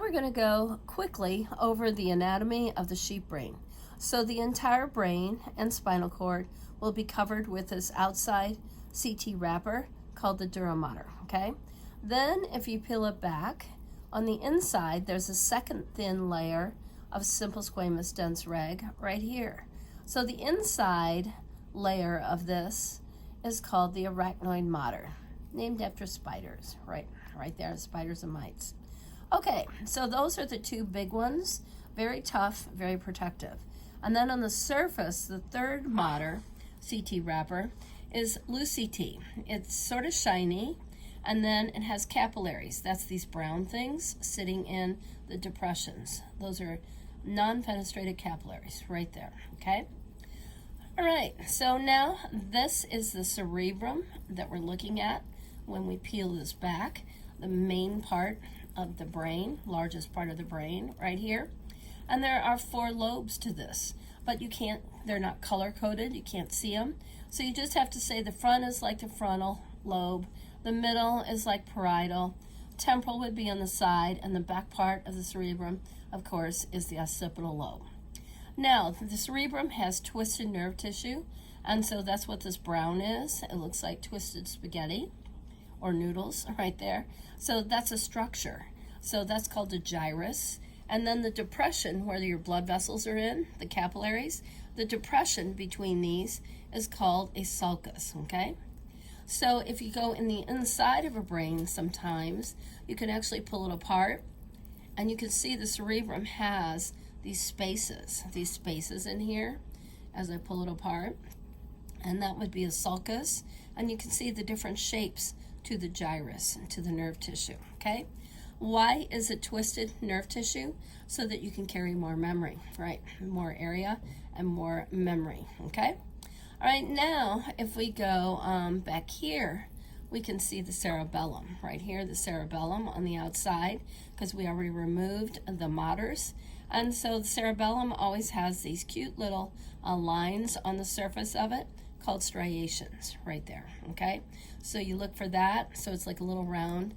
we're going to go quickly over the anatomy of the sheep brain. So the entire brain and spinal cord will be covered with this outside CT wrapper called the dura mater, okay? Then if you peel it back, on the inside there's a second thin layer of simple squamous dense reg right here. So the inside layer of this is called the arachnoid mater, named after spiders, right there, spiders and mites. Okay, so those are the two big ones, very tough, very protective. And then on the surface, the third mater, CT wrapper, is LeuCT. It's sort of shiny, and then it has capillaries. That's these brown things sitting in the depressions. Those are non-fenestrated capillaries right there, okay? All right, so now this is the cerebrum that we're looking at when we peel this back, the main part of the brain, largest part of the brain right here. And there are 4 lobes to this, but they're not color-coded, you can't see them. So you just have to say the front is like the frontal lobe, the middle is like parietal, temporal would be on the side, and the back part of the cerebrum, of course, is the occipital lobe. Now, the cerebrum has twisted nerve tissue, and so that's what this brown is. It looks like twisted spaghetti or noodles right there. So that's a structure. So that's called a gyrus. And then the depression where your blood vessels are in, the capillaries, the depression between these is called a sulcus, okay? So if you go in the inside of a brain sometimes, you can actually pull it apart, and you can see the cerebrum has these spaces in here as I pull it apart, and that would be a sulcus, and you can see the different shapes to the gyrus, to the nerve tissue, okay? Why is it twisted nerve tissue? So that you can carry more memory, right? More area and more memory, okay? All right, now if we go back here, we can see the cerebellum right here, the cerebellum on the outside, because we already removed the maters. And so the cerebellum always has these cute little lines on the surface of it called striations right there, okay? So you look for that. So it's like a little round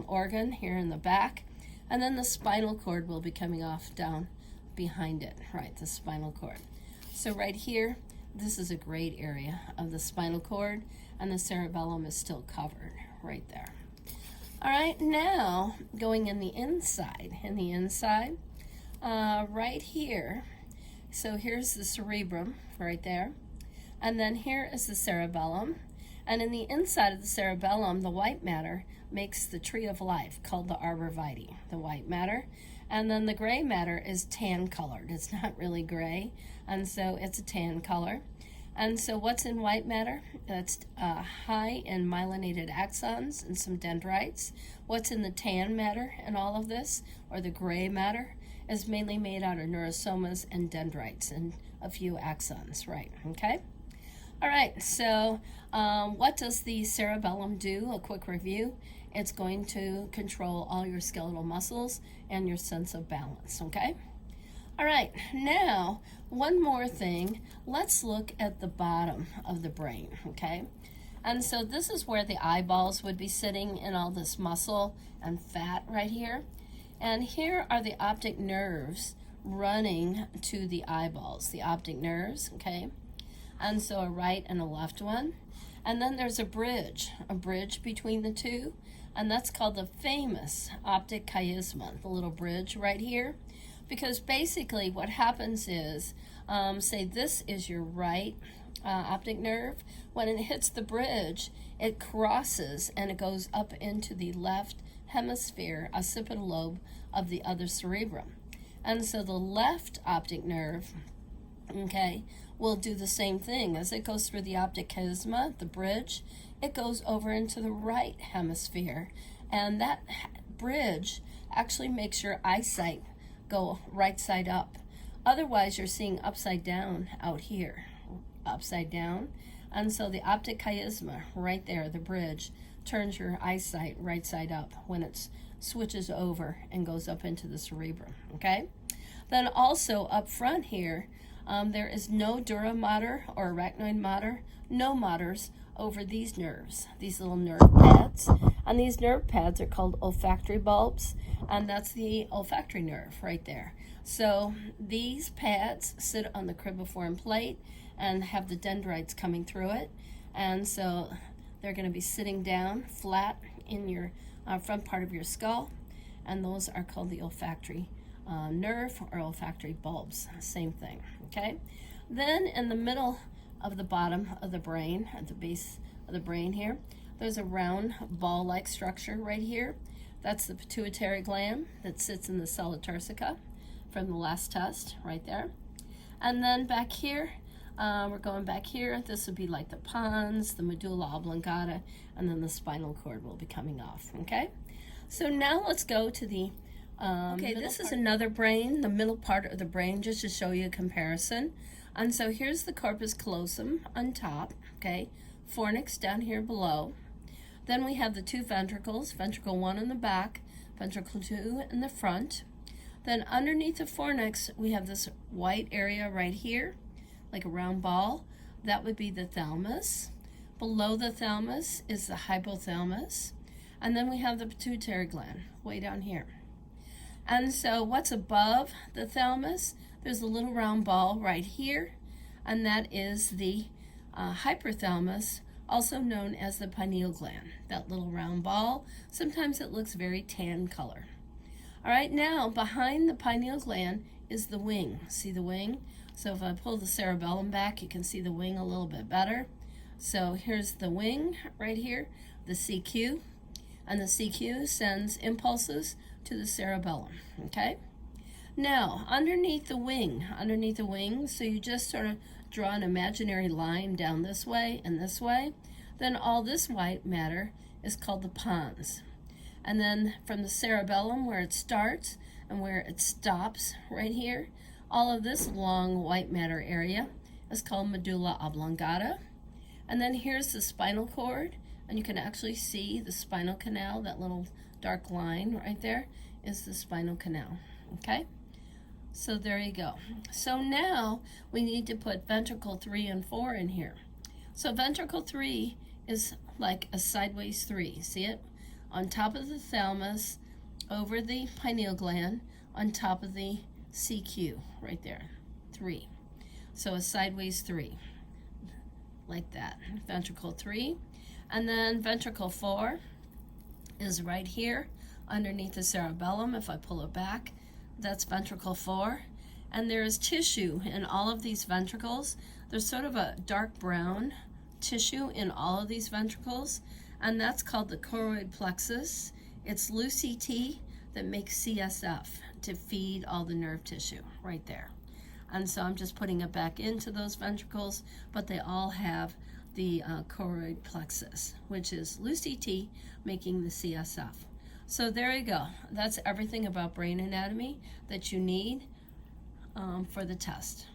organ here in the back. And then the spinal cord will be coming off down behind it, right, the spinal cord. So right here, this is a great area of the spinal cord, and the cerebellum is still covered right there. All right, now going in the inside, right here, so here's the cerebrum right there, and then here is the cerebellum, and in the inside of the cerebellum, the white matter makes the tree of life called the arbor vitae, the white matter, and then the gray matter is tan colored. It's not really gray, and so it's a tan color. And so what's in white matter? That's high in myelinated axons and some dendrites. What's in the tan matter in all of this, or the gray matter, is mainly made out of neurosomas and dendrites and a few axons, right, okay? All right, so what does the cerebellum do? A quick review. It's going to control all your skeletal muscles and your sense of balance, okay? All right, now, one more thing. Let's look at the bottom of the brain, okay? And so this is where the eyeballs would be sitting in all this muscle and fat right here. And here are the optic nerves running to the eyeballs, the optic nerves, okay? And so a right and a left one. And then there's a bridge between the two, and that's called the famous optic chiasma, the little bridge right here. Because basically what happens is, say this is your right optic nerve. When it hits the bridge, it crosses and it goes up into the left hemisphere, occipital lobe of the other cerebrum. And so the left optic nerve, okay, will do the same thing. As it goes through the optic chiasma, the bridge, it goes over into the right hemisphere. And that bridge actually makes your eyesight go right side up. Otherwise, you're seeing upside down out here, upside down. And so the optic chiasma right there, the bridge, turns your eyesight right side up when it switches over and goes up into the cerebrum, okay? Then also up front here, there is no dura mater or arachnoid mater, no maters over these nerves, these little nerve pads. And these nerve pads are called olfactory bulbs, and that's the olfactory nerve right there. So these pads sit on the cribriform plate and have the dendrites coming through it. And so they're going to be sitting down flat in your front part of your skull, and those are called the olfactory nerve or olfactory bulbs. Same thing, okay? Then in the middle of the bottom of the brain, at the base of the brain here, there's a round ball-like structure right here. That's the pituitary gland that sits in the sella turcica from the last test right there. And then back here, we're going back here. This would be like the pons, the medulla oblongata, and then the spinal cord will be coming off, okay? So now let's go to the, this is another brain, the middle part of the brain, just to show you a comparison. And so here's the corpus callosum on top, okay? Fornix down here below. Then we have the two ventricles, ventricle 1 in the back, ventricle 2 in the front. Then underneath the fornix, we have this white area right here, like a round ball. That would be the thalamus. Below the thalamus is the hypothalamus. And then we have the pituitary gland way down here. And so what's above the thalamus? There's a little round ball right here, and that is the hypothalamus, also known as the pineal gland, that little round ball. Sometimes it looks very tan color. All right, now behind the pineal gland is the wing. See the wing? So if I pull the cerebellum back, you can see the wing a little bit better. So here's the wing right here, the CQ, and the CQ sends impulses to the cerebellum, okay? Now, underneath the wing, so you just sort of draw an imaginary line down this way and this way, then all this white matter is called the pons. And then from the cerebellum, where it starts and where it stops right here, all of this long white matter area is called medulla oblongata. And then here's the spinal cord, and you can actually see the spinal canal, that little dark line right there is the spinal canal, okay? So there you go. So now we need to put ventricle 3 and 4 in here. So ventricle 3 is like a sideways 3, see it? On top of the thalamus, over the pineal gland, on top of the CQ, right there, 3. So a sideways 3, like that, ventricle 3. And then ventricle 4 is right here, underneath the cerebellum. If I pull it back, that's ventricle 4. And there is tissue in all of these ventricles. There's sort of a dark brown tissue in all of these ventricles, and that's called the choroid plexus. It's LeuCT that makes CSF to feed all the nerve tissue right there. And so I'm just putting it back into those ventricles, but they all have the choroid plexus, which is LeuCT making the CSF. So there you go. That's everything about brain anatomy that you need for the test.